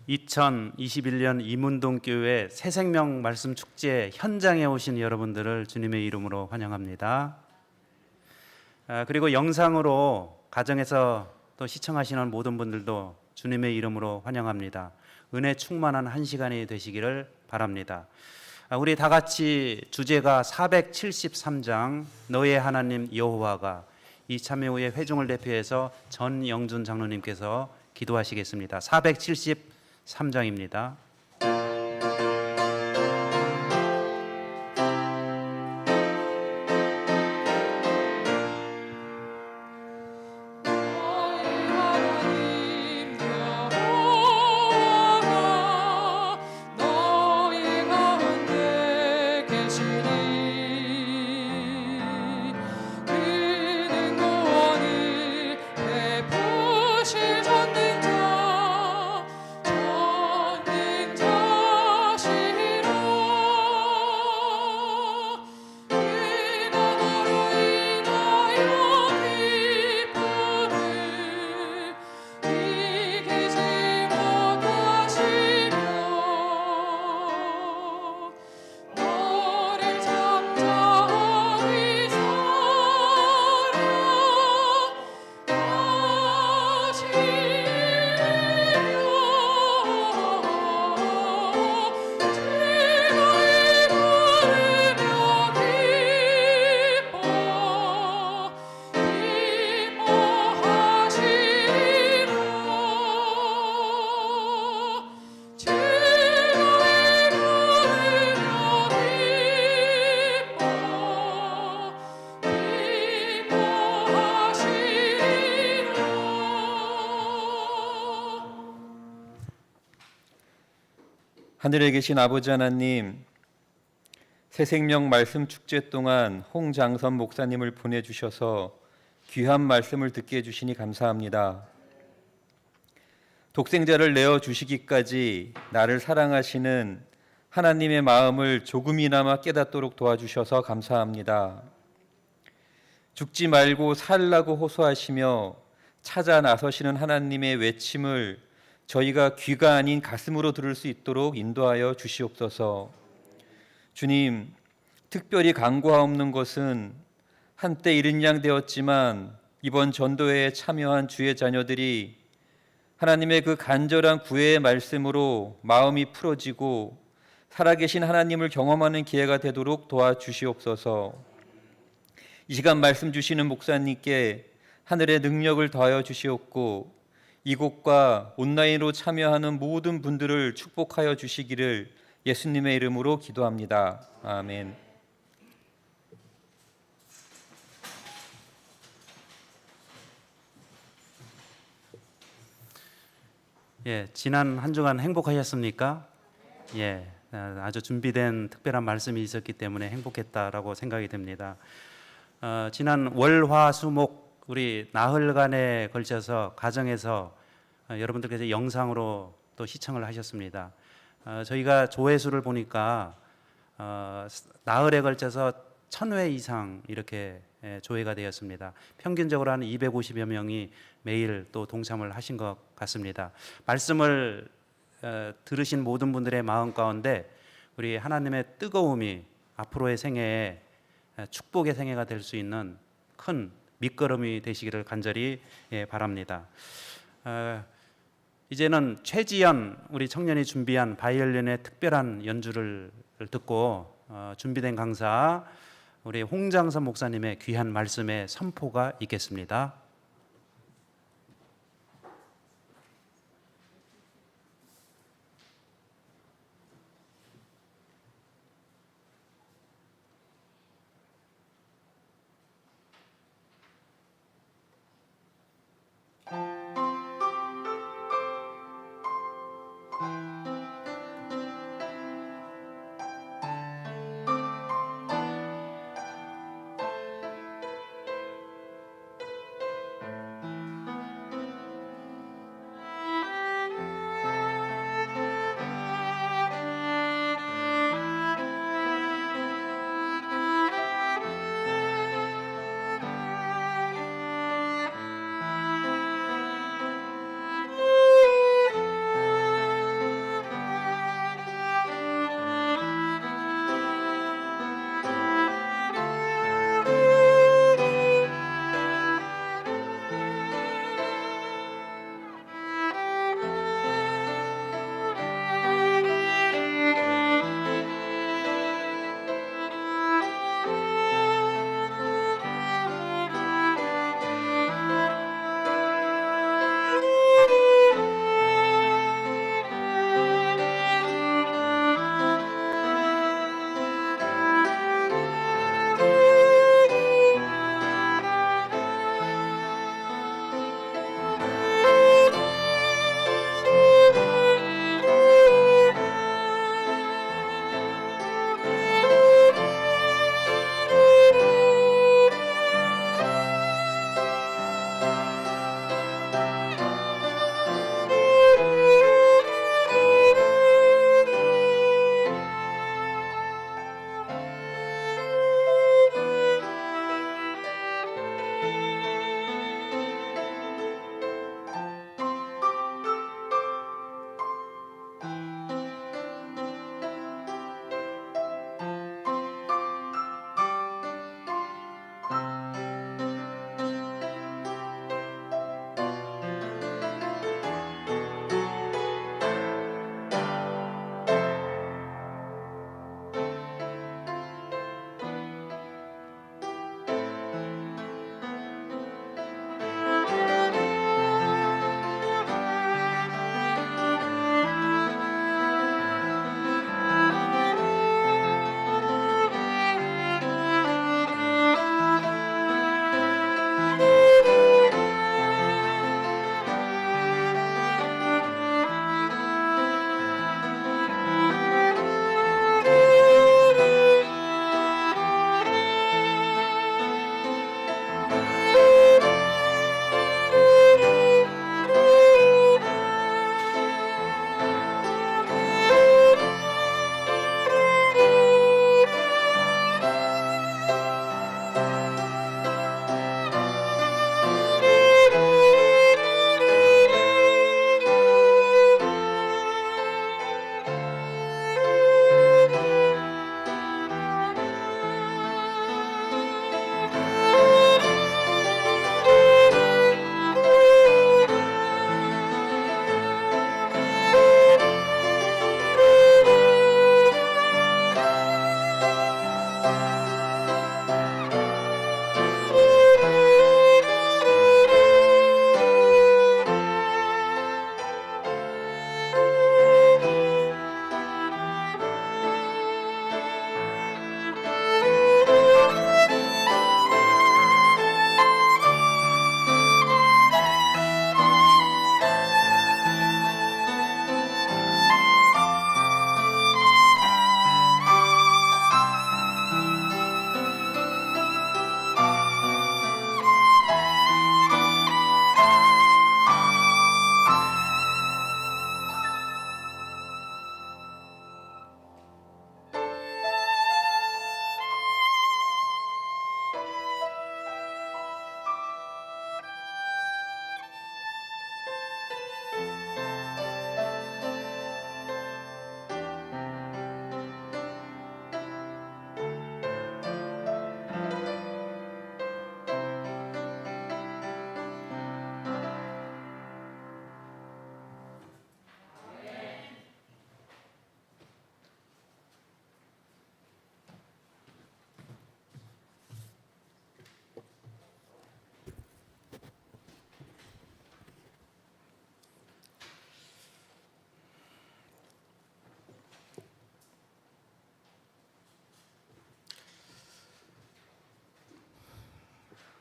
2021년 이문동교회 새생명 말씀 축제 현장에 오신 여러분들을 주님의 이름으로 환영합니다. 그리고 영상으로 가정에서 또 시청하시는 모든 분들도 주님의 이름으로 환영합니다. 은혜 충만한 한 시간이 되시기를 바랍니다. 우리 다 같이 주제가 473장 너의 하나님 여호와가, 이 참여 후에 회중을 대표해서 전영준 장로님께서 기도하시겠습니다. 473장입니다. 하늘에 계신 아버지 하나님, 새생명 말씀 축제 동안 홍장선 목사님을 보내주셔서 귀한 말씀을 듣게 해주시니 감사합니다. 독생자를 내어주시기까지 나를 사랑하시는 하나님의 마음을 조금이나마 깨닫도록 도와주셔서 감사합니다. 죽지 말고 살라고 호소하시며 찾아 나서시는 하나님의 외침을 저희가 귀가 아닌 가슴으로 들을 수 있도록 인도하여 주시옵소서. 주님, 특별히 간구하옵는 것은 한때 이른 양 되었지만 이번 전도회에 참여한 주의 자녀들이 하나님의 그 간절한 구애의 말씀으로 마음이 풀어지고 살아계신 하나님을 경험하는 기회가 되도록 도와주시옵소서. 이 시간 말씀 주시는 목사님께 하늘의 능력을 더하여 주시옵고 이곳과 온라인으로 참여하는 모든 분들을 축복하여 주시기를 예수님의 이름으로 기도합니다. 아멘. 지난 한 주간 행복하셨습니까? 아주 준비된 특별한 말씀이 있었기 때문에 행복했다라고 생각이 됩니다. 지난 월, 화, 수, 목 우리 나흘간에 걸쳐서 가정에서 여러분들께서 영상으로 또 시청을 하셨습니다. 저희가 조회수를 보니까 나흘에 걸쳐서 1000회 이상 이렇게 조회가 되었습니다. 평균적으로 한 250여 명이 매일 또 동참을 하신 것 같습니다. 말씀을 들으신 모든 분들의 마음 가운데 우리 하나님의 뜨거움이 앞으로의 생애에 축복의 생애가 될 수 있는 큰 밑거름이 되시기를 간절히 바랍니다. 이제는 최지연 우리 청년이 준비한 바이올린의 특별한 연주를 듣고 준비된 강사 우리 홍장선 목사님의 귀한 말씀의 선포가 있겠습니다.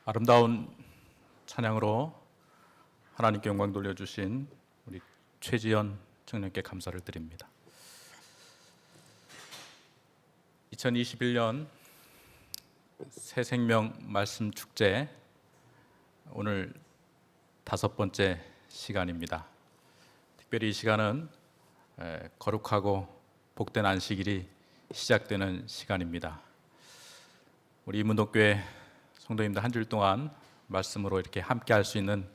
아름다운 찬양으로 하나님께 영광 돌려주신 우리 최지연 청년께 감사를 드립니다. 2021년 새생명 말씀 축제 오늘 5번째 시간입니다. 특별히 이 시간은 거룩하고 복된 안식일이 시작되는 시간입니다. 우리 이문동교회 성도님들 한 주일 동안 말씀으로 이렇게 함께 할 수 있는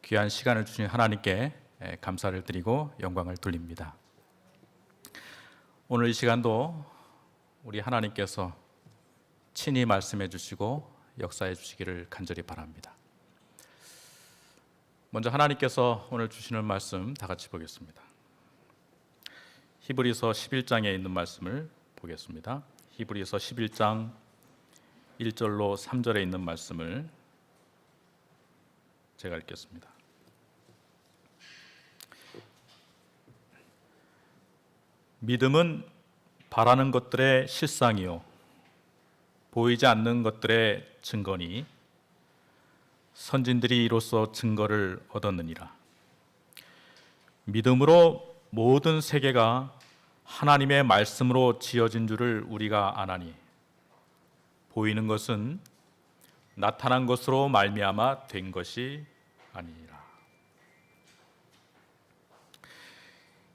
귀한 시간을 주신 하나님께 감사를 드리고 영광을 돌립니다. 오늘 이 시간도 우리 하나님께서 친히 말씀해 주시고 역사해 주시기를 간절히 바랍니다. 먼저 하나님께서 오늘 주시는 말씀 다 같이 보겠습니다. 히브리서 11장에 있는 말씀을 보겠습니다. 히브리서 11장 1절로 3절에 있는 말씀을 제가 읽겠습니다. 믿음은 바라는 것들의 실상이요 보이지 않는 것들의 증거니 선진들이 이로써 증거를 얻었느니라. 믿음으로 모든 세계가 하나님의 말씀으로 지어진 줄을 우리가 아나니 보이는 것은 나타난 것으로 말미암아 된 것이 아니니라.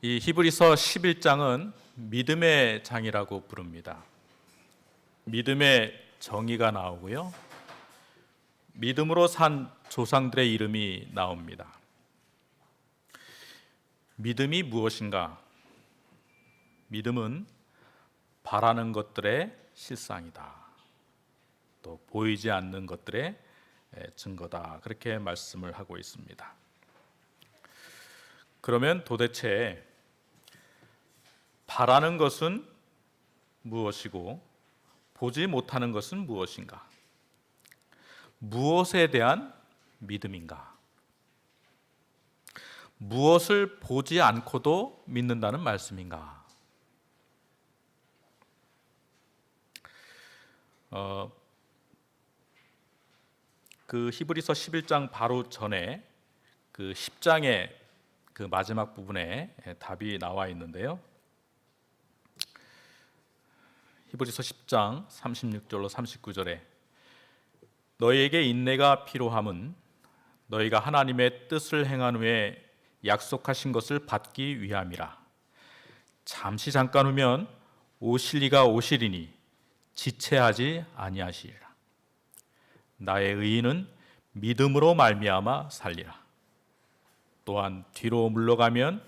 이 히브리서 11장은 믿음의 장이라고 부릅니다. 믿음의 정의가 나오고요. 믿음으로 산 조상들의 이름이 나옵니다. 믿음이 무엇인가? 믿음은 바라는 것들의 실상이다. 또 보이지 않는 것들의 증거다. 그렇게 말씀을 하고 있습니다. 그러면 도대체 바라는 것은 무엇이고 보지 못하는 것은 무엇인가? 무엇에 대한 믿음인가? 무엇을 보지 않고도 믿는다는 말씀인가? 그 히브리서 11장 바로 전에 그 10장의 그 마지막 부분에 답이 나와 있는데요. 히브리서 10장 36절로 39절에 너희에게 인내가 필요함은 너희가 하나님의 뜻을 행한 후에 약속하신 것을 받기 위함이라. 잠시 잠깐 후면 오실 이가 오시리니 지체하지 아니하시리라. 나의 의인은 믿음으로 말미암아 살리라. 또한 뒤로 물러가면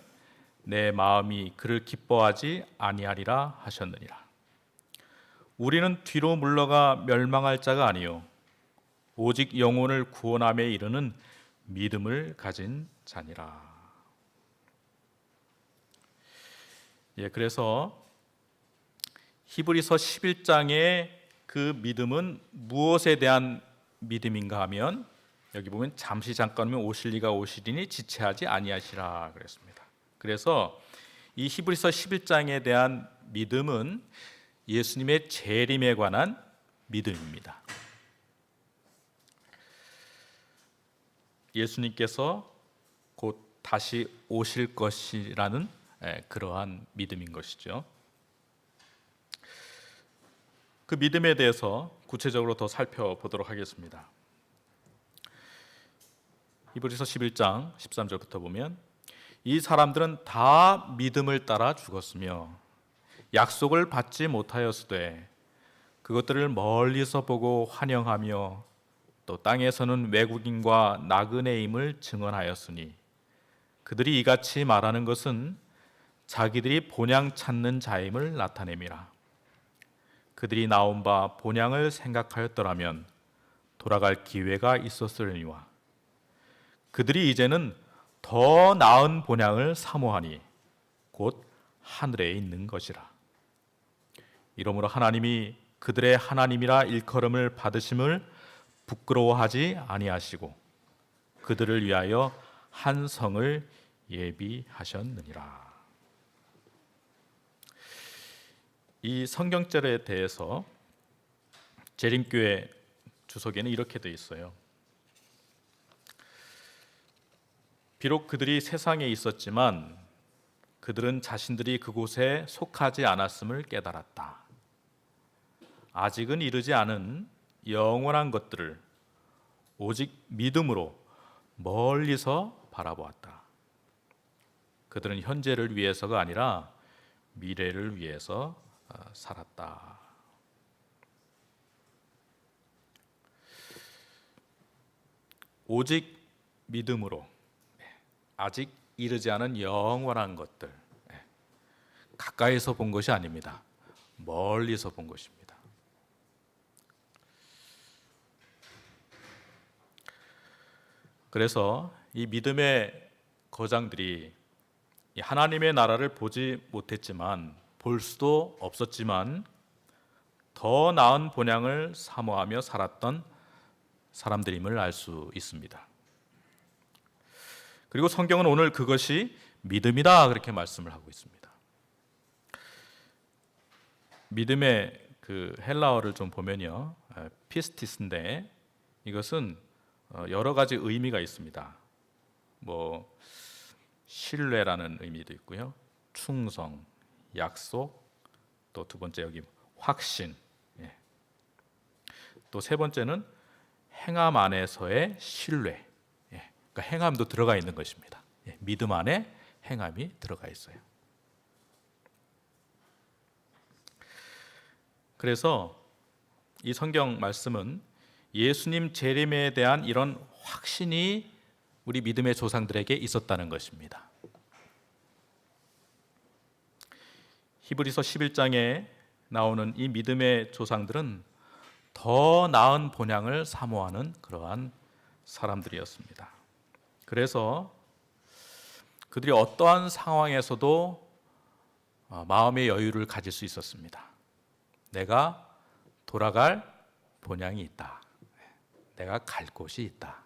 내 마음이 그를 기뻐하지 아니하리라 하셨느니라. 우리는 뒤로 물러가 멸망할 자가 아니요 오직 영혼을 구원함에 이르는 믿음을 가진 자니라. 그래서 히브리서 11장의 그 믿음은 무엇에 대한 믿음인가 하면 여기 보면 잠시 잠깐이면 오실 이가 오시리니 지체하지 아니하시라 그랬습니다. 그래서 이 히브리서 11장에 대한 믿음은 예수님의 재림에 관한 믿음입니다. 예수님께서 곧 다시 오실 것이라는 그러한 믿음인 것이죠. 그 믿음에 대해서 구체적으로 더 살펴보도록 하겠습니다. 히브리서 11장 13절부터 보면 이 사람들은 다 믿음을 따라 죽었으며 약속을 받지 못하였으되 그것들을 멀리서 보고 환영하며 또 땅에서는 외국인과 나그네임을 증언하였으니 그들이 이같이 말하는 것은 자기들이 본향 찾는 자임을 나타냄이라. 그들이 나온 바 본향을 생각하였더라면 돌아갈 기회가 있었으려니와 그들이 이제는 더 나은 본향을 사모하니 곧 하늘에 있는 것이라. 이러므로 하나님이 그들의 하나님이라 일컬음을 받으심을 부끄러워하지 아니하시고 그들을 위하여 한 성을 예비하셨느니라. 이 성경절에 대해서 재림교회 주석에는 이렇게 돼 있어요. 비록 그들이 세상에 있었지만 그들은 자신들이 그곳에 속하지 않았음을 깨달았다. 아직은 이르지 않은 영원한 것들을 오직 믿음으로 멀리서 바라보았다. 그들은 현재를 위해서가 아니라 미래를 위해서 살았다. 오직 믿음으로 아직 이르지 않은 영원한 것들, 가까이서 본 것이 아닙니다. 멀리서 본 것입니다. 그래서 이 믿음의 거장들이 이 하나님의 나라를 보지 못했지만, 볼 수도 없었지만 더 나은 본향을 사모하며 살았던 사람들임을 알 수 있습니다. 그리고 성경은 오늘 그것이 믿음이다 그렇게 말씀을 하고 있습니다. 믿음의 그 헬라어를 좀 보면요, 피스티스인데 이것은 여러 가지 의미가 있습니다. 뭐 신뢰라는 의미도 있고요, 충성, 약속, 또 두 번째 여기 확신, 또 세 번째는 행함 안에서의 신뢰. 그러니까 행함도 들어가 있는 것입니다. 믿음 안에 행함이 들어가 있어요. 그래서 이 성경 말씀은 예수님 재림에 대한 이런 확신이 우리 믿음의 조상들에게 있었다는 것입니다. 히브리서 11장에 나오는 이 믿음의 조상들은 더 나은 본향을 사모하는 그러한 사람들이었습니다. 그래서 그들이 어떠한 상황에서도 마음의 여유를 가질 수 있었습니다. 내가 돌아갈 본향이 있다. 내가 갈 곳이 있다.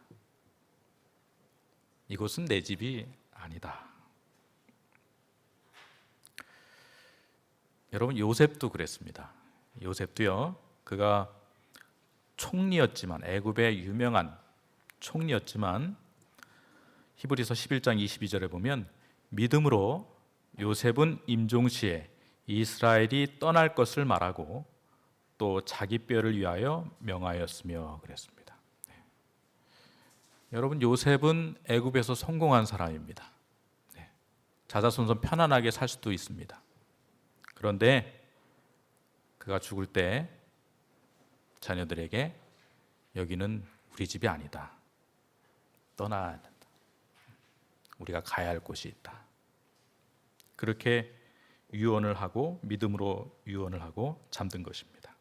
이곳은 내 집이 아니다. 여러분, 요셉도 그랬습니다. 요셉도요, 그가 총리였지만, 애굽의 유명한 총리였지만, 히브리서 11장 22절에 보면 믿음으로 요셉은 임종시에 이스라엘이 떠날 것을 말하고 또 자기 뼈를 위하여 명하였으며 그랬습니다. 여러분, 요셉은 애굽에서 성공한 사람입니다. 자자손손 편안하게 살 수도 있습니다. 그런데 그가 죽을 때 자녀들에게 여기는 우리 집이 아니다. 떠나야 된다. 우리가 가야 할 곳이 있다. 그렇게 유언을 하고 믿음으로 유언을 하고 잠든 것입니다.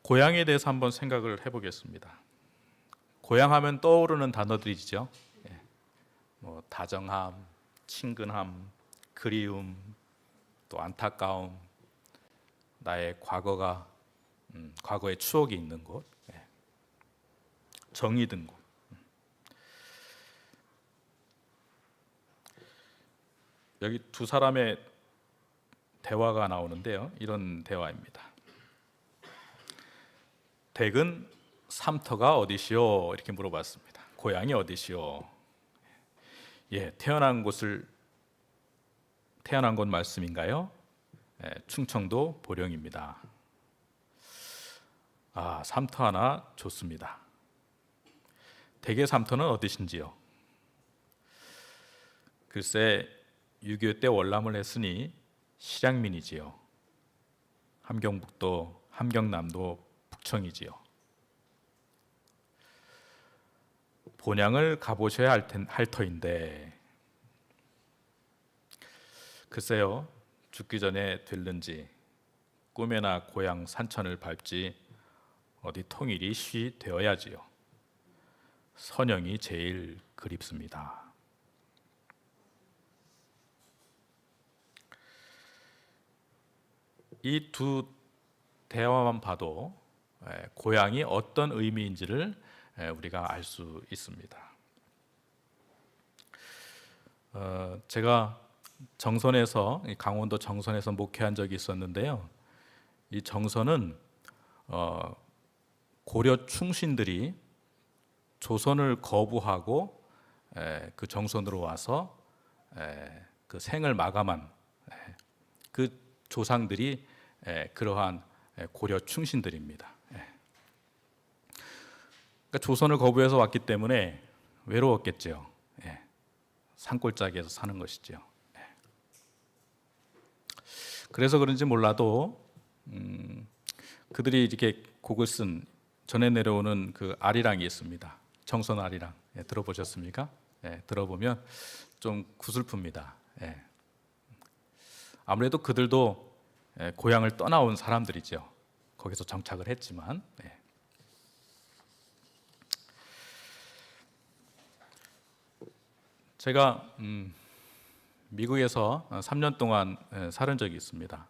고향에 대해서 한번 생각을 해보겠습니다. 고향하면 떠오르는 단어들이죠. 뭐 다정함, 친근함, 그리움, 또 안타까움, 나의 과거의 추억이 있는 곳, 정이 든 곳. 여기 두 사람의 대화가 나오는데요, 이런 대화입니다. 댁은 삼터가 어디시오? 이렇게 물어봤습니다. 고향이 어디시오? 태어난 곳 말씀인가요? 충청도 보령입니다. 삼터 하나 좋습니다. 댁의 삼터는 어디신지요? 글쎄, 6.25 때 월남을 했으니 실향민이지요. 함경북도, 함경남도 북청이지요. 본향을 가보셔야 할 터인데, 글쎄요, 죽기 전에 될는지 꿈에나 고향 산천을 밟지 어디 통일이 쉬 되어야지요. 선영이 제일 그립습니다. 이 두 대화만 봐도 고향이 어떤 의미인지를 우리가 알 수 있습니다. 제가 정선에서 강원도 정선에서 목회한 적이 있었는데요. 이 정선은 고려 충신들이 조선을 거부하고 그 정선으로 와서 그 생을 마감한 그 조상들이 그러한 고려 충신들입니다. 그러니까 조선을 거부해서 왔기 때문에 외로웠겠죠. 산골짜기에서 사는 것이죠. 그래서 그런지 몰라도 그들이 이렇게 곡을 쓴 전해 내려오는 그 아리랑이 있습니다. 정선 아리랑 들어보셨습니까? 들어보면 좀 구슬픕니다. 아무래도 그들도 고향을 떠나온 사람들이죠. 거기서 정착을 했지만 제가 미국에서 3년 동안 살은 적이 있습니다.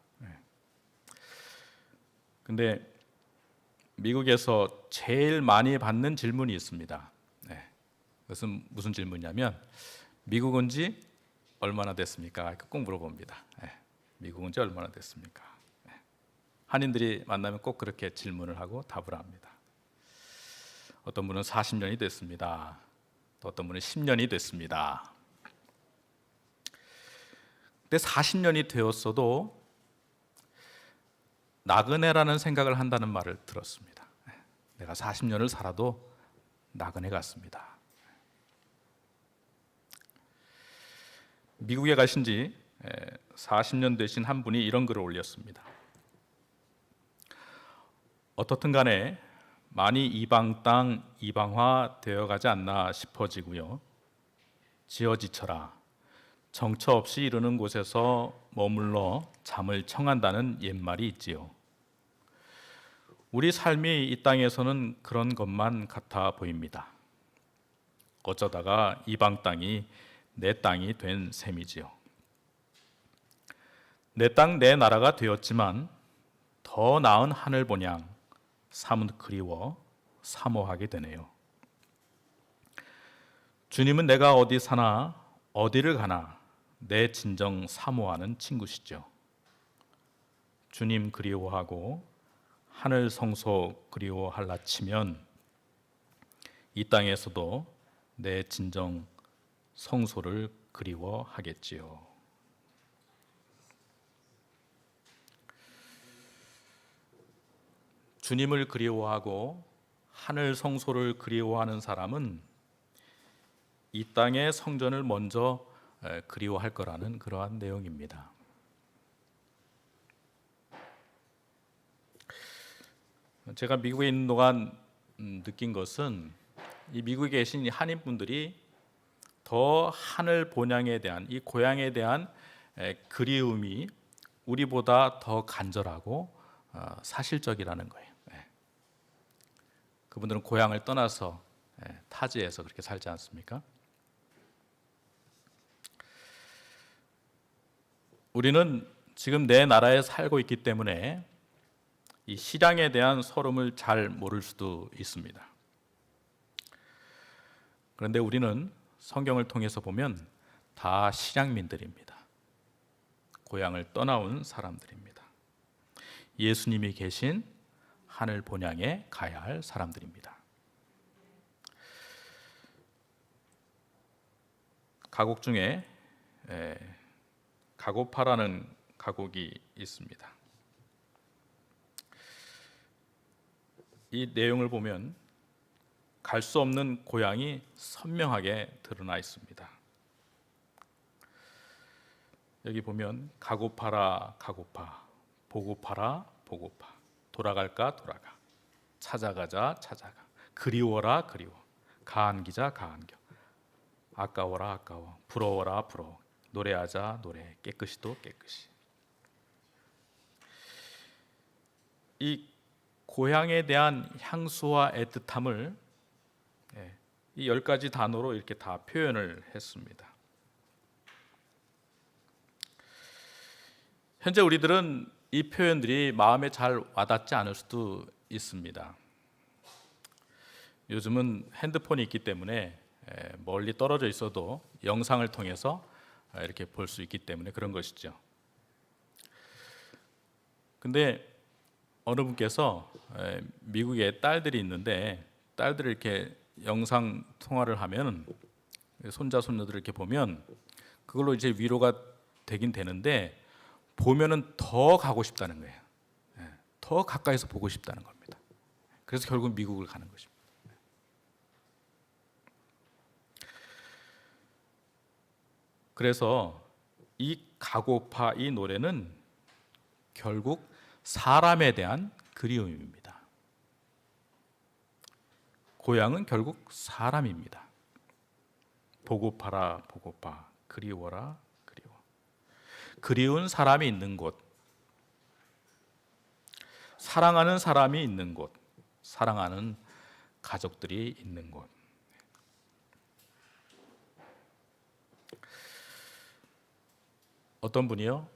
근데 미국에서 제일 많이 받는 질문이 있습니다. 그것은 무슨 질문이냐면 미국 온 지 얼마나 됐습니까? 이렇게 꼭 물어봅니다. 미국 온 지 얼마나 됐습니까? 한인들이 만나면 꼭 그렇게 질문을 하고 답을 합니다. 어떤 분은 40년이 됐습니다. 또 어떤 분은 10년이 됐습니다. 근데 40년이 되었어도 나그네라는 생각을 한다는 말을 들었습니다. 내가 40년을 살아도 나그네 같습니다. 미국에 가신 지 40년 되신 한 분이 이런 글을 올렸습니다. 어떻든 간에 많이 이방 땅 이방화 되어가지 않나 싶어지고요. 지어지쳐라. 정처 없이 이르는 곳에서 머물러 잠을 청한다는 옛말이 있지요. 우리 삶이 이 땅에서는 그런 것만 같아 보입니다. 어쩌다가 이방 땅이 내 땅이 된 셈이지요. 내 땅 내 나라가 되었지만 더 나은 하늘 본향 사뭇 그리워 사모하게 되네요. 주님은 내가 어디 사나 어디를 가나 내 진정 사모하는 친구시죠. 주님 그리워하고 하늘 성소 그리워할라 치면 이 땅에서도 내 진정 성소를 그리워하겠지요. 주님을 그리워하고 하늘 성소를 그리워하는 사람은 이 땅의 성전을 먼저 그리워할 거라는 그러한 내용입니다. 제가 미국에 있는 동안 느낀 것은 이 미국에 계신 이 한인분들이 더 하늘 본향에 대한 이 고향에 대한 그리움이 우리보다 더 간절하고 사실적이라는 거예요. 그분들은 고향을 떠나서 타지에서 그렇게 살지 않습니까? 우리는 지금 내 나라에 살고 있기 때문에 이 실향에 대한 서름을 잘 모를 수도 있습니다. 그런데 우리는 성경을 통해서 보면 다 실향민들입니다. 고향을 떠나온 사람들입니다. 예수님이 계신 하늘 본향에 가야 할 사람들입니다. 가곡 중에 가고파라는 가곡이 있습니다. 이 내용을 보면 갈 수 없는 고향이 선명하게 드러나 있습니다. 여기 보면 가고파라 가고파, 보고파라 보고파, 돌아갈까 돌아가, 찾아가자 찾아가, 그리워라 그리워, 가안기자 가안겨, 아까워라 아까워, 부러워라 부러워, 노래하자 노래, 깨끗이도 깨끗이. 이 고향에 대한 향수와 애틋함을 이 10가지 단어로 이렇게 다 표현을 했습니다. 현재 우리들은 이 표현들이 마음에 잘 와닿지 않을 수도 있습니다. 요즘은 핸드폰이 있기 때문에 멀리 떨어져 있어도 영상을 통해서 이렇게 볼 수 있기 때문에 그런 것이죠. 근데 어느 분께서 미국에 딸들이 있는데 딸들을 이렇게 영상 통화를 하면 손자 손녀들을 이렇게 보면 그걸로 이제 위로가 되긴 되는데 보면은 더 가고 싶다는 거예요. 더 가까이서 보고 싶다는 겁니다. 그래서 결국 미국을 가는 것입니다. 그래서 이 가고파 이 노래는 결국 사람에 대한 그리움입니다. 고향은 결국 사람입니다. 보고파라 보고파, 그리워라 그리워. 그리운 사람이 있는 곳, 사랑하는 사람이 있는 곳, 사랑하는 가족들이 있는 곳. 어떤 분이요?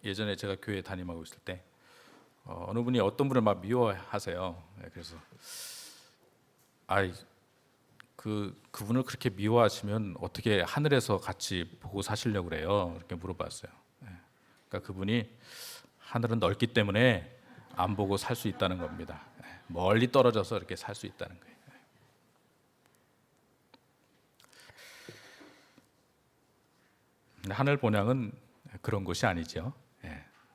예전에 제가 교회 담임하고 있을 때 어느 분이 어떤 분을 막 미워하세요. 그래서 그분을 그렇게 미워하시면 어떻게 하늘에서 같이 보고 사시려고 그래요? 이렇게 물어봤어요. 그러니까 그분이 하늘은 넓기 때문에 안 보고 살 수 있다는 겁니다. 멀리 떨어져서 이렇게 살 수 있다는 거예요. 하늘 본향은 그런 곳이 아니죠.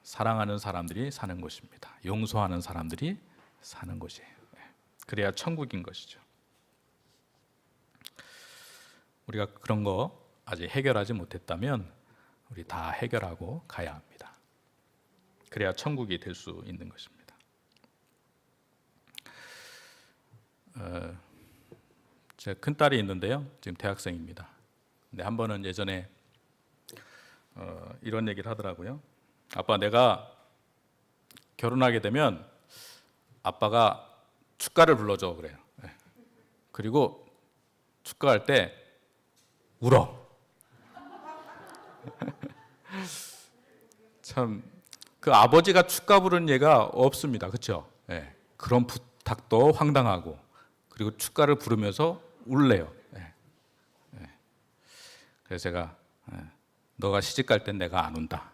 사랑하는 사람들이 사는 곳입니다. 용서하는 사람들이 사는 곳이에요. 그래야 천국인 것이죠. 우리가 그런 거 아직 해결하지 못했다면 우리 다 해결하고 가야 합니다. 그래야 천국이 될 수 있는 것입니다. 제 큰딸이 있는데요. 지금 대학생입니다. 근데 한 번은 예전에 이런 얘기를 하더라고요. 아빠, 내가 결혼하게 되면 아빠가 축가를 불러줘 그래요. 그리고 축가할 때 울어. 참, 그 아버지가 축가 부르는 예가 없습니다. 그렇죠? 그런 부탁도 황당하고, 그리고 축가를 부르면서 울래요. 그래서 제가 너가 시집 갈 땐 내가 안 운다.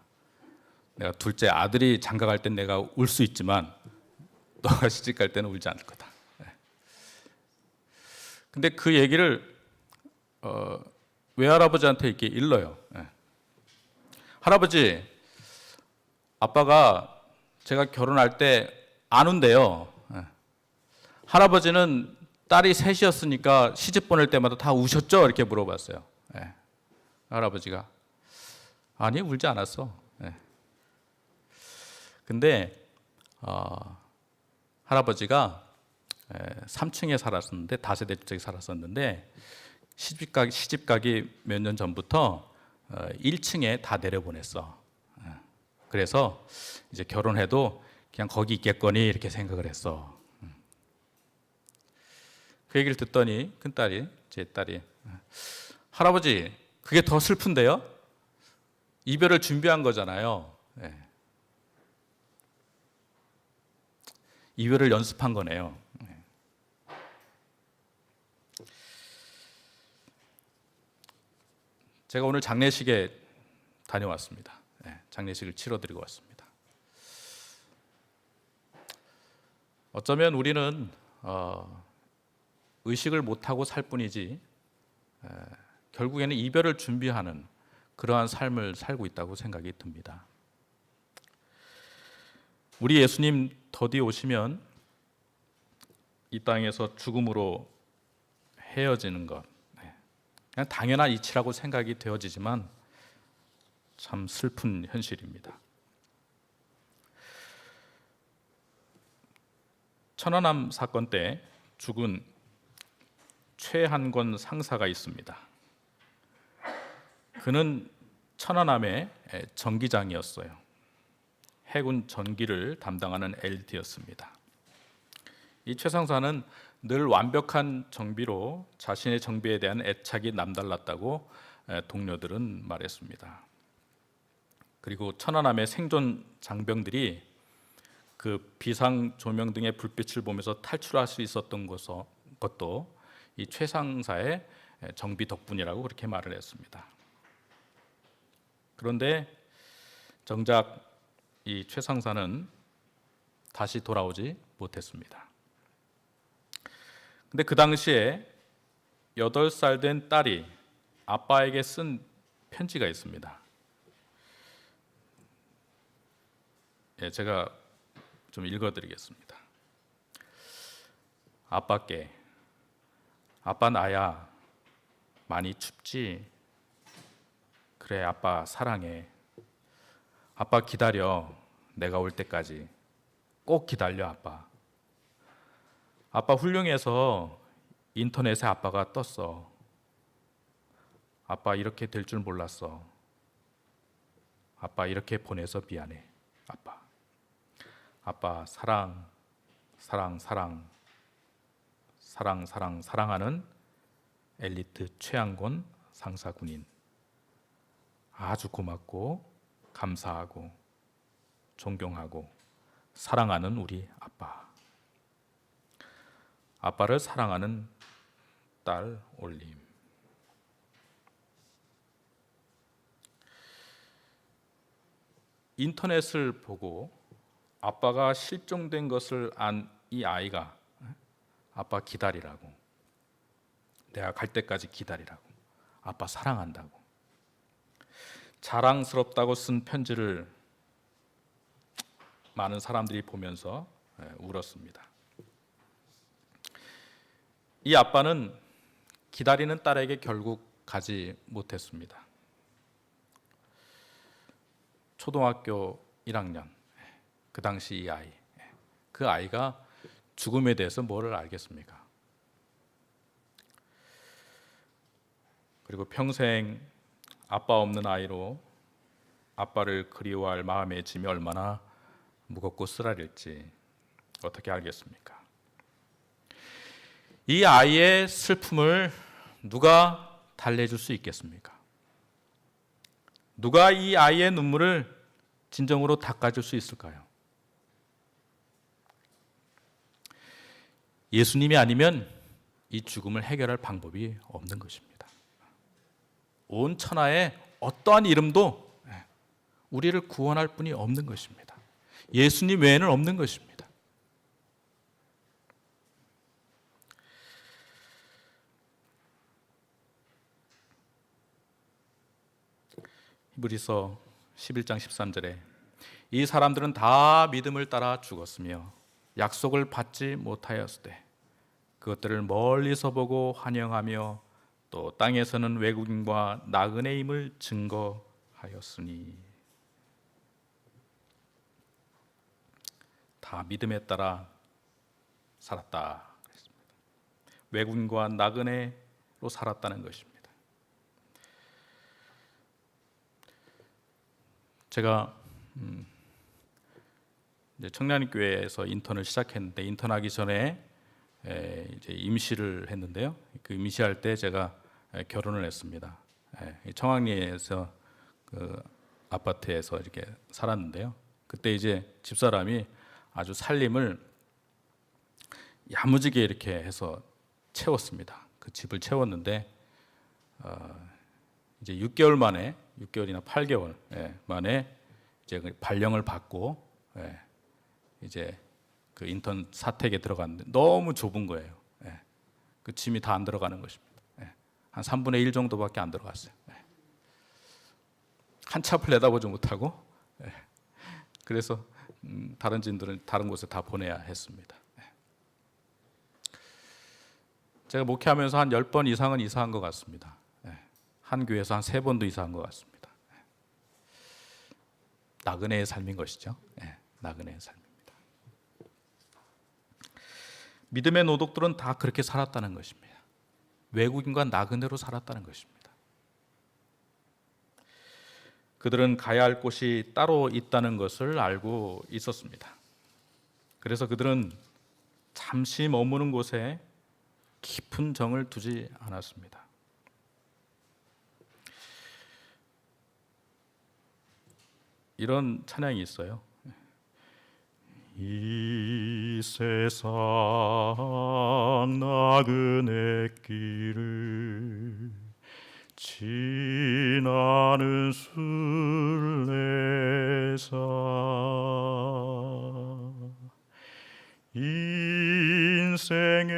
내가 둘째 아들이 장가 갈 땐 내가 울 수 있지만 너가 시집 갈 때는 울지 않을 거다. 근데 그 얘기를 외할아버지한테 이렇게 일러요. 할아버지, 아빠가 제가 결혼할 때 안 운대요. 할아버지는 딸이 셋이었으니까 시집 보낼 때마다 다 우셨죠? 이렇게 물어봤어요. 할아버지가 아니, 울지 않았어. 근데 할아버지가 3층에 살았었는데, 다세대 주택에 살았었는데 시집 가기 몇 년 전부터 1층에 다 내려보냈어. 그래서 이제 결혼해도 그냥 거기 있겠거니 이렇게 생각을 했어. 그 얘기를 듣더니 큰딸이, 제 딸이, 할아버지, 그게 더 슬픈데요? 이별을 준비한 거잖아요. 이별을 연습한 거네요. 제가 오늘 장례식에 다녀왔습니다. 장례식을 치러드리고 왔습니다. 어쩌면 우리는 의식을 못하고 살 뿐이지 결국에는 이별을 준비하는 그러한 삶을 살고 있다고 생각이 듭니다. 우리 예수님 더디 오시면 이 땅에서 죽음으로 헤어지는 것, 그냥 당연한 이치라고 생각이 되어지지만 참 슬픈 현실입니다. 천안함 사건 때 죽은 최한권 상사가 있습니다. 그는 천안함의 전기장이었어요. 해군 전기를 담당하는 엘리트였습니다. 이 최 상사는 늘 완벽한 정비로 자신의 정비에 대한 애착이 남달랐다고 동료들은 말했습니다. 그리고 천안함의 생존 장병들이 그 비상 조명 등의 불빛을 보면서 탈출할 수 있었던 것도 이 최 상사의 정비 덕분이라고 그렇게 말을 했습니다. 그런데 정작 이 최 상사는 다시 돌아오지 못했습니다. 근데 그 당시에 8살 된 딸이 아빠에게 쓴 편지가 있습니다. 제가 좀 읽어드리겠습니다. 아빠께, 아빠 나야, 많이 춥지? 그래, 아빠 사랑해. 아빠 기다려, 내가 올 때까지. 꼭 기다려, 아빠. 아빠 훌륭해서 인터넷에 아빠가 떴어. 아빠 이렇게 될 줄 몰랐어. 아빠 이렇게 보내서 미안해. 아빠. 아빠 사랑, 사랑, 사랑, 사랑, 사랑, 사랑하는 엘리트 최양곤 상사군인. 아주 고맙고 감사하고 존경하고 사랑하는 우리 아빠. 아빠를 사랑하는 딸 올림. 인터넷을 보고 아빠가 실종된 것을 안 이 아이가 아빠 기다리라고, 내가 갈 때까지 기다리라고, 아빠 사랑한다고, 자랑스럽다고 쓴 편지를 많은 사람들이 보면서 울었습니다. 이 아빠는 기다리는 딸에게 결국 가지 못했습니다. 초등학교 1학년, 그 당시 이 아이, 그 아이가 죽음에 대해서 뭐를 알겠습니까? 그리고 평생 아빠 없는 아이로 아빠를 그리워할 마음의 짐이 얼마나 무겁고 쓰라릴지 어떻게 알겠습니까? 이 아이의 슬픔을 누가 달래줄 수 있겠습니까? 누가 이 아이의 눈물을 진정으로 닦아줄 수 있을까요? 예수님이 아니면 이 죽음을 해결할 방법이 없는 것입니다. 온 천하에 어떠한 이름도 우리를 구원할 분이 없는 것입니다. 예수님 외에는 없는 것입니다. 히브리서 11장 13절에 이 사람들은 다 믿음을 따라 죽었으며 약속을 받지 못하였을 때 그것들을 멀리서 보고 환영하며 또 땅에서는 외국인과 나그네임을 증거하였으니. 다 믿음에 따라 살았다. 외국인과 나그네로 살았다는 것입니다. 제가 이제 청량교회에서 인턴을 시작했는데 인턴하기 전에 이제 임시를 했는데요. 그 임시할 때 제가 결혼을 했습니다. 청량리에서 그 아파트에서 이렇게 살았는데요. 그때 이제 집사람이 아주 살림을 야무지게 이렇게 해서 채웠습니다. 그 집을 채웠는데 이제 6개월 만에 6개월이나 8개월 만에 이제 발령을 받고 이제 그 인턴 사택에 들어갔는데 너무 좁은 거예요. 그 짐이 다 안 들어가는 것입니다. 한 3분의 1 정도밖에 안 들어갔어요. 한 치 앞을 내다보지 못하고 그래서 다른 짐들은 다른 곳에 다 보내야 했습니다. 제가 목회하면서 한 10번 이상은 이사한 것 같습니다. 한 교회에서 한 3번도 이사한 것 같습니다. 나그네의 삶인 것이죠. 나그네의 삶입니다. 믿음의 노독들은 다 그렇게 살았다는 것입니다. 외국인과 나그네로 살았다는 것입니다. 그들은 가야 할 곳이 따로 있다는 것을 알고 있었습니다. 그래서 그들은 잠시 머무는 곳에 깊은 정을 두지 않았습니다. 이런 찬양이 있어요. 이 세상 나그네 길을 지나는 순례사 인생의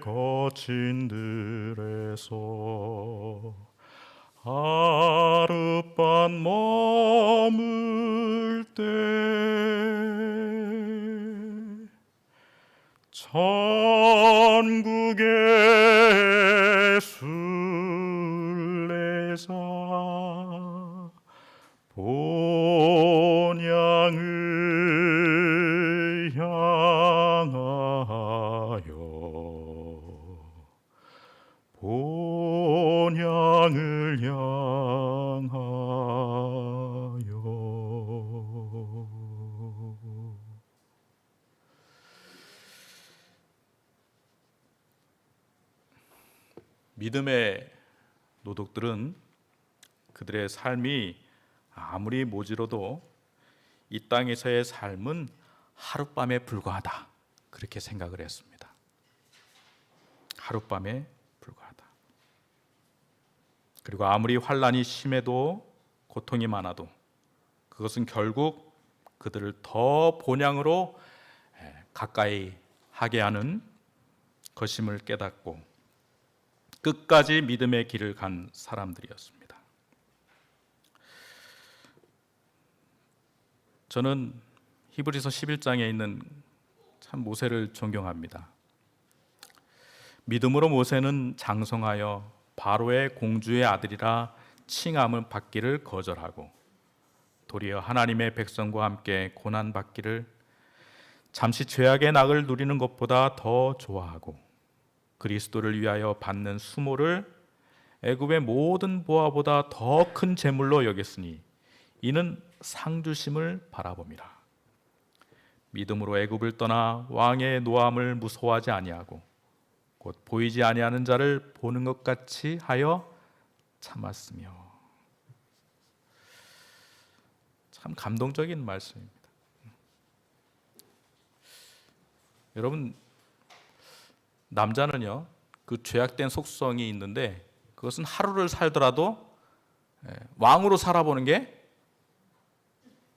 거친 들에서 하룻밤 머물 때 천국의 순례사 본향을 향하여 본향을 향하여. 믿음의 노독들은 그들의 삶이 아무리 모지로도 이 땅에서의 삶은 하룻밤에 불과하다, 그렇게 생각을 했습니다. 하룻밤에 불과하다. 그리고 아무리 환난이 심해도 고통이 많아도 그것은 결국 그들을 더 본향으로 가까이 하게 하는 것임을 깨닫고 끝까지 믿음의 길을 간 사람들이었습니다. 저는 히브리서 11장에 있는 참 모세를 존경합니다. 믿음으로 모세는 장성하여 바로의 공주의 아들이라 칭함을 받기를 거절하고 도리어 하나님의 백성과 함께 고난 받기를 잠시 죄악의 낙을 누리는 것보다 더 좋아하고 그리스도를 위하여 받는 수모를 애굽의 모든 보화보다 더 큰 재물로 여겼으니 이는 상 주심을 바라봄이라. 믿음으로 애굽을 떠나 왕의 노함을 무서워하지 아니하고 곧 보이지 아니하는 자를 보는 것 같이 하여 참았으며. 참 감동적인 말씀입니다. 여러분, 남자는요, 그 죄악된 속성이 있는데 그것은 하루를 살더라도 왕으로 살아보는 게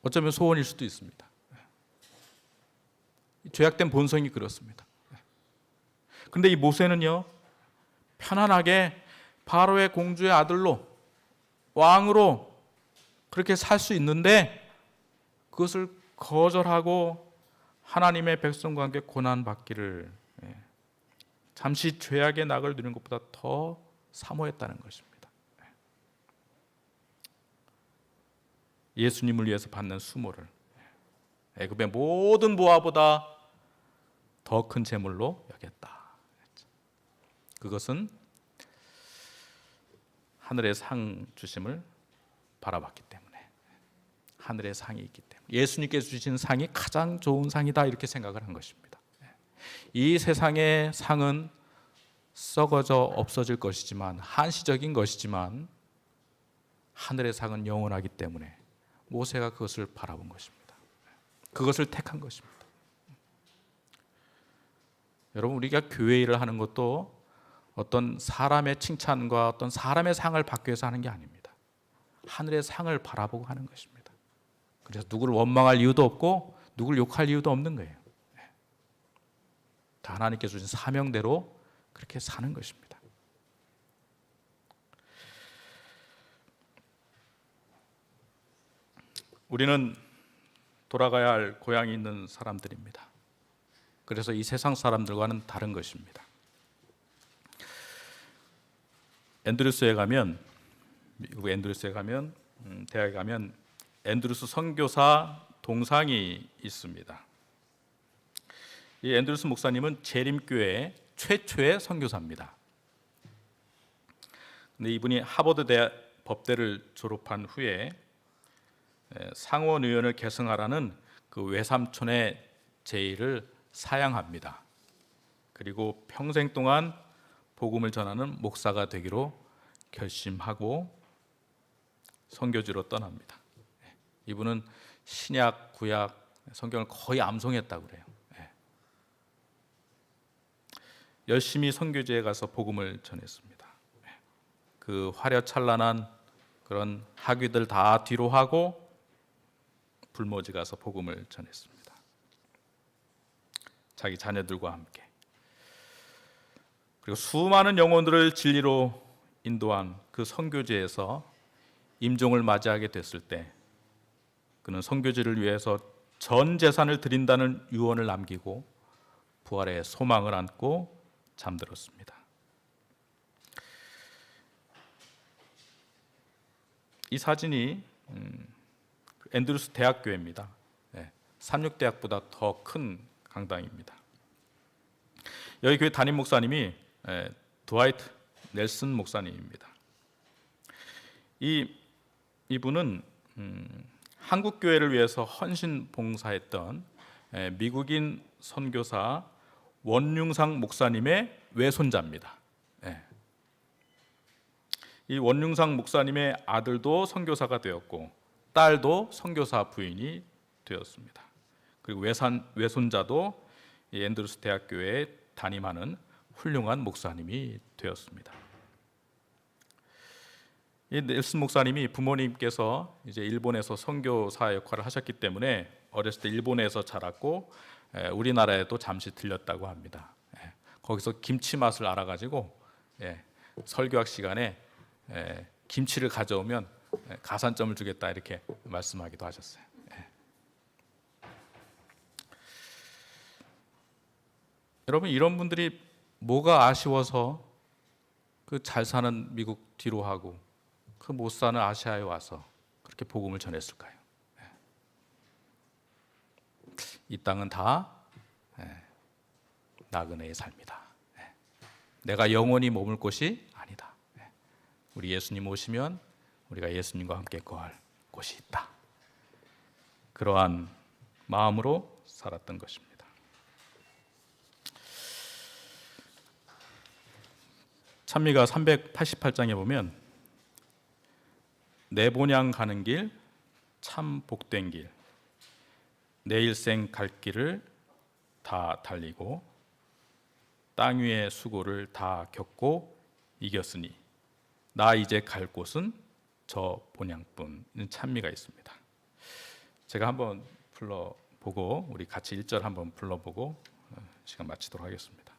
어쩌면 소원일 수도 있습니다. 죄악된 본성이 그렇습니다. 그런데 이 모세는요, 편안하게 바로의 공주의 아들로 왕으로 그렇게 살 수 있는데 그것을 거절하고 하나님의 백성과 함께 고난받기를 잠시 죄악의 낙을 누리는 것보다 더 사모했다는 것입니다. 예수님을 위해서 받는 수모를 애굽의 모든 보화보다 더 큰 재물로 여겼다. 그것은 하늘의 상 주심을 바라봤기 때문에, 하늘의 상이 있기 때문에, 예수님께서 주신 상이 가장 좋은 상이다, 이렇게 생각을 한 것입니다. 이 세상의 상은 썩어져 없어질 것이지만, 한시적인 것이지만 하늘의 상은 영원하기 때문에 모세가 그것을 바라본 것입니다. 그것을 택한 것입니다. 여러분, 우리가 교회 일을 하는 것도 어떤 사람의 칭찬과 어떤 사람의 상을 받기 위해서 하는 게 아닙니다. 하늘의 상을 바라보고 하는 것입니다. 그래서 누구를 원망할 이유도 없고 누구를 욕할 이유도 없는 거예요. 다 하나님께서 주신 사명대로 그렇게 사는 것입니다. 우리는 돌아가야 할 고향이 있는 사람들입니다. 그래서 이 세상 사람들과는 다른 것입니다. 앤드루스에 가면, 미국 앤드루스에 가면, 대학에 가면 앤드루스 선교사 동상이 있습니다. 이 앤드루스 목사님은 재림교회 최초의 선교사입니다. 근데 이분이 하버드 대학 법대를 졸업한 후에 상원의원을 계승하라는 그 외삼촌의 제의를 사양합니다. 그리고 평생 동안 복음을 전하는 목사가 되기로 결심하고 선교지로 떠납니다. 이분은 신약, 구약, 성경을 거의 암송했다고 그래요. 열심히 선교지에 가서 복음을 전했습니다. 그 화려찬란한 그런 학위들 다 뒤로 하고 불모지 가서 복음을 전했습니다. 자기 자녀들과 함께. 그리고 수많은 영혼들을 진리로 인도한 그 선교지에서 임종을 맞이하게 됐을 때 그는 선교지를 위해서 전 재산을 드린다는 유언을 남기고 부활의 소망을 안고 잠들었습니다. 이 사진이 앤드루스 대학교입니다. 삼육대학보다 더 큰 강당입니다. 여기 교회 담임 목사님이 드와이트 넬슨 목사님입니다. 이분은 한국 교회를 위해서 헌신 봉사했던 미국인 선교사 원융상 목사님의 외손자입니다. 이 원융상 목사님의 아들도 선교사가 되었고 딸도 선교사 부인이 되었습니다. 그리고 외손자도 이 앤드루스 대학교에 담임하는 훌륭한 목사님이 되었습니다. 이 넬슨 목사님이 부모님께서 이제 일본에서 선교사 역할을 하셨기 때문에 어렸을 때 일본에서 자랐고 우리나라에도 잠시 들렸다고 합니다. 거기서 김치 맛을 알아가지고 설교학 시간에 김치를 가져오면 가산점을 주겠다 이렇게 말씀하기도 하셨어요. 여러분 이런 분들이 뭐가 아쉬워서 그 잘 사는 미국 뒤로 하고 그 못 사는 아시아에 와서 그렇게 복음을 전했을까요? 이 땅은 다 나그네의 삶이다. 내가 영원히 머물 곳이 아니다. 우리 예수님 오시면 우리가 예수님과 함께 거할 곳이 있다. 그러한 마음으로 살았던 것입니다. 찬미가 388장에 보면 내 본향 가는 길 참 복된 길 내 일생 갈 길을 다 달리고 땅 위의 수고를 다 겪고 이겼으니 나 이제 갈 곳은 저 본향뿐. 찬미가 있습니다. 제가 한번 불러보고 우리 같이 1절 한번 불러보고 시간 마치도록 하겠습니다.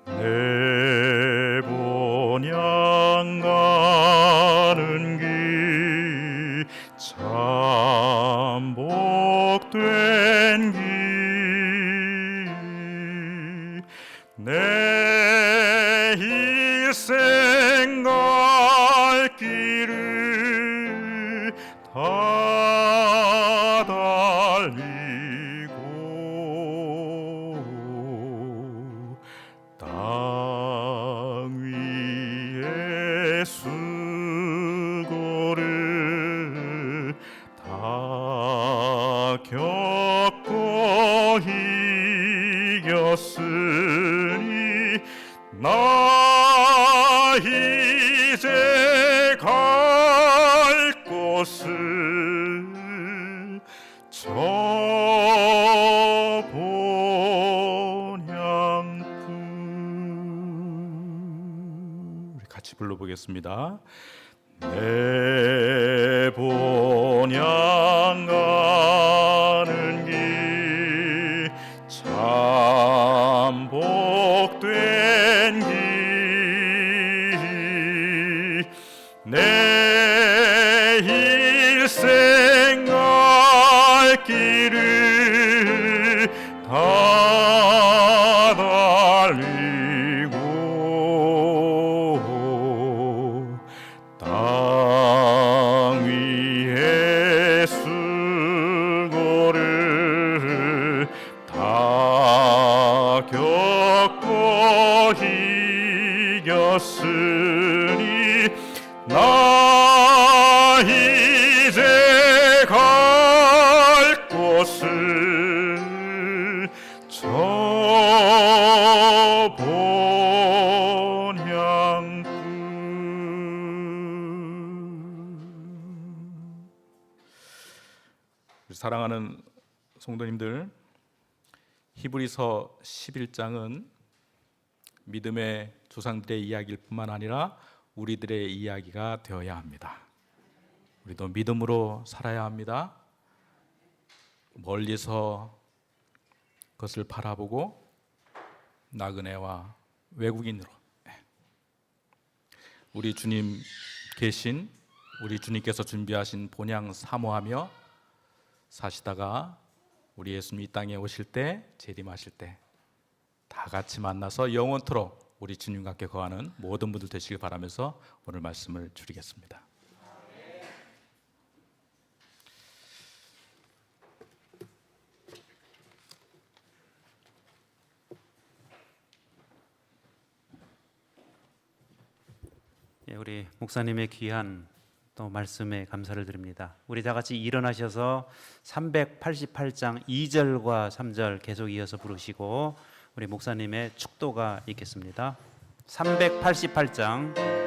내 본향 가는 길 참 복된 길 내 일생 갈 길을 다 달리고 땅 위의 수고를 다 겪고 이겼으니 나 이제 갈 곳은 저 본향뿐. 우리 같이 불러보겠습니다. 내 본향 가는 길 참 복된 길 내 일생 갈 길을 다 달리고 땅 위의 수고를 다 겪고 이겼으니 나 이제 갈 곳은 저 본향뿐. 사랑하는 성도님들, 히브리서 11장은 믿음의 조상들의 이야기일 뿐만 아니라 우리들의 이야기가 되어야 합니다. 우리도 믿음으로 살아야 합니다. 멀리서 그것을 바라보고 나그네와 외국인으로 우리 주님 계신, 우리 주님께서 준비하신 본향 사모하며 사시다가 우리 예수님 이 땅에 오실 때, 재림하실 때 다 같이 만나서 영원토록 우리 주님과 함께 거하는 모든 분들 되시길 바라면서 오늘 말씀을 줄이겠습니다. 예, 우리 목사님의 귀한 또 말씀에 감사를 드립니다. 우리 다 같이 일어나셔서 388장 2절과 3절 계속 이어서 부르시고 우리 목사님의 축도가 있겠습니다. 388장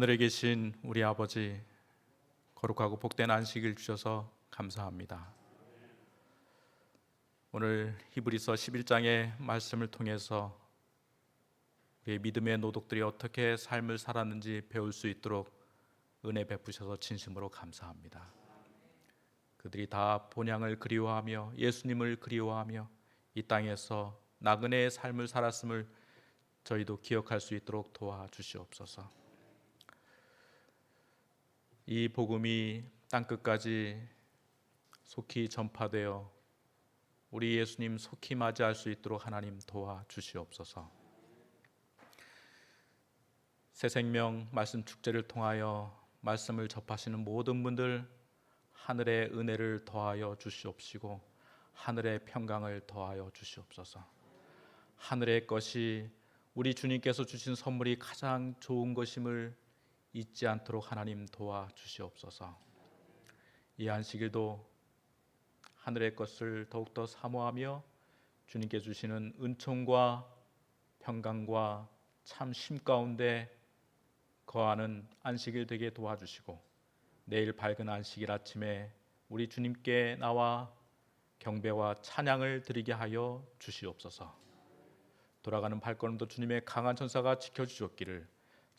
하늘에 계신 우리 아버지, 거룩하고 복된 안식일 주셔서 감사합니다. 오늘 히브리서 11장의 말씀을 통해서 우리의 믿음의 노독들이 어떻게 삶을 살았는지 배울 수 있도록 은혜 베푸셔서 진심으로 감사합니다. 그들이 다 본향을 그리워하며 예수님을 그리워하며 이 땅에서 나그네의 삶을 살았음을 저희도 기억할 수 있도록 도와주시옵소서. 이 복음이 땅끝까지 속히 전파되어 우리 예수님 속히 맞이할 수 있도록 하나님 도와주시옵소서. 새 생명 말씀 축제를 통하여 말씀을 접하시는 모든 분들 하늘의 은혜를 더하여 주시옵시고 하늘의 평강을 더하여 주시옵소서. 하늘의 것이 우리 주님께서 주신 선물이 가장 좋은 것임을 잊지 않도록 하나님 도와주시옵소서. 이 안식일도 하늘의 것을 더욱더 사모하며 주님께 주시는 은총과 평강과 참 쉼 가운데 거하는 안식일 되게 도와주시고 내일 밝은 안식일 아침에 우리 주님께 나와 경배와 찬양을 드리게 하여 주시옵소서. 돌아가는 발걸음도 주님의 강한 천사가 지켜주셨기를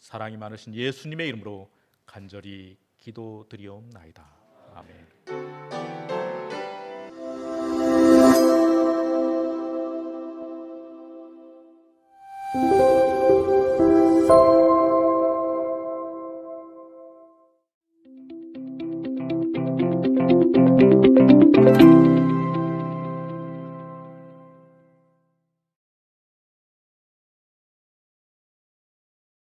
사랑이 많으신 예수님의 이름으로 간절히 기도드리옵나이다. 아멘.